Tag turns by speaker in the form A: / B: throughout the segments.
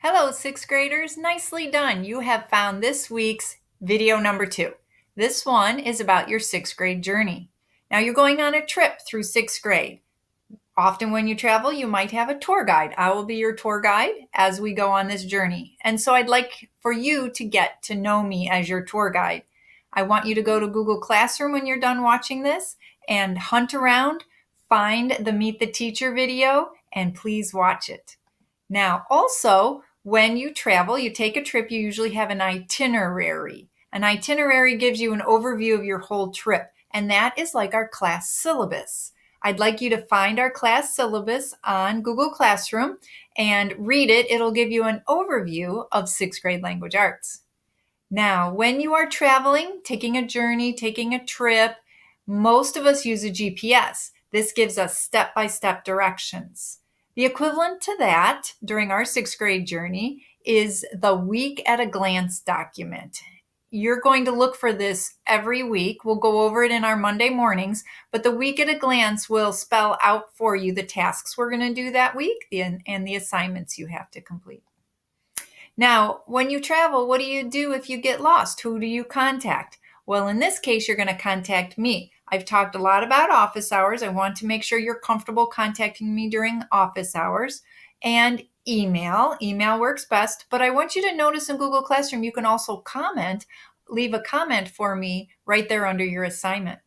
A: Hello, sixth graders. Nicely done. You have found this week's video number 2. This one is about your sixth grade journey. Now you're going on a trip through sixth grade. Often when you travel, you might have a tour guide. I will be your tour guide as we go on this journey. And so I'd like for you to get to know me as your tour guide. I want you to go to Google Classroom when you're done watching this and hunt around, find the Meet the Teacher video, and please watch it. Now, also, when you travel, you take a trip, you usually have an itinerary. An itinerary gives you an overview of your whole trip, and that is like our class syllabus. I'd like you to find our class syllabus on Google Classroom and read it. It'll give you an overview of sixth grade language arts. Now, when you are traveling, taking a journey, taking a trip, most of us use a GPS. This gives us step-by-step directions. The equivalent to that during our sixth grade journey is the Week at a Glance document. You're going to look for this every week. We'll go over it in our Monday mornings, but the Week at a Glance will spell out for you the tasks we're going to do that week and the assignments you have to complete. Now, when you travel, what do you do if you get lost? Who do you contact? Well, in this case, you're going to contact me. I've talked a lot about office hours. I want to make sure you're comfortable contacting me during office hours. And email. Email works best, but I want you to notice in Google Classroom, you can also leave a comment for me right there under your assignment.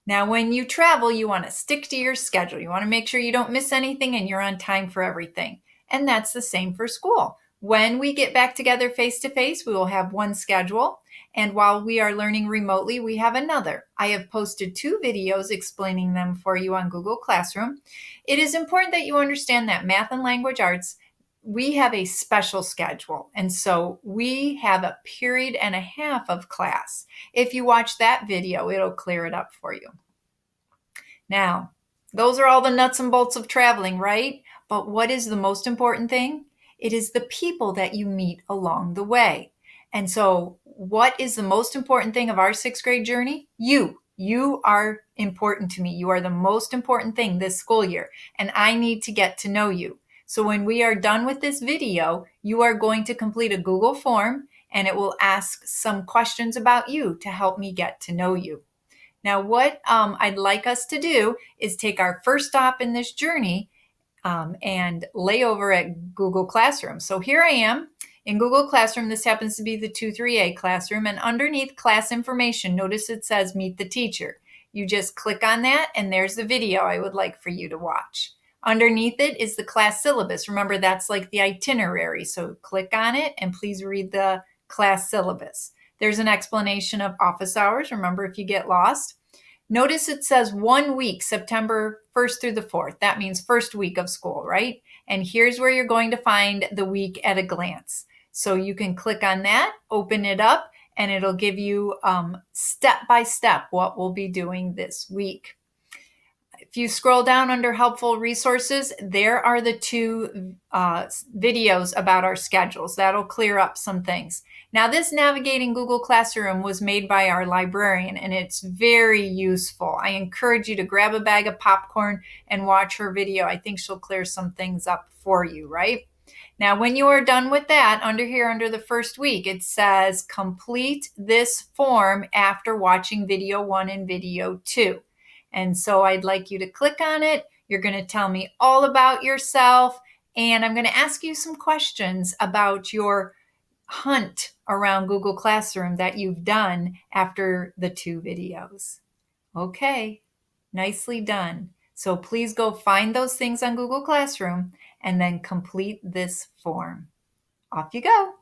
A: Now, when you travel, you want to stick to your schedule. You want to make sure you don't miss anything and you're on time for everything. And that's the same for school. When we get back together face-to-face, we will have one schedule. And while we are learning remotely, we have another. I have posted 2 videos explaining them for you on Google Classroom. It is important that you understand that math and language arts, we have a special schedule. And so we have a period and a half of class. If you watch that video, it'll clear it up for you. Now, those are all the nuts and bolts of traveling, right? But what is the most important thing? It is the people that you meet along the way. And so what is the most important thing of our sixth grade journey? You. You are important to me. You are the most important thing this school year, and I need to get to know you. So when we are done with this video, you are going to complete a Google form, and it will ask some questions about you to help me get to know you. Now, what I'd like us to do is take our first stop in this journey and lay over at Google Classroom. So here I am in Google Classroom. This happens to be the 2-3A classroom, and underneath class information, notice it says Meet the Teacher. You just click on that, and there's the video I would like for you to watch. Underneath it is the class syllabus. Remember, that's like the itinerary. So click on it, and please read the class syllabus. There's an explanation of office hours. Remember, if you get lost. Notice it says 1 week, September 1st through the 4th. That means first week of school, right? And here's where you're going to find the Week at a Glance. So you can click on that, open it up, and it'll give you step by step what we'll be doing this week. If you scroll down under helpful resources, there are the 2 videos about our schedules. That'll clear up some things. Now, this Navigating Google Classroom was made by our librarian, and it's very useful. I encourage you to grab a bag of popcorn and watch her video. I think she'll clear some things up for you, right? Now, when you are done with that, under the first week, it says complete this form after watching video 1 and video 2. And so I'd like you to click on it. You're going to tell me all about yourself, and I'm going to ask you some questions about your hunt around Google Classroom that you've done after the 2 videos. Okay, nicely done. So please go find those things on Google Classroom and then complete this form. Off you go.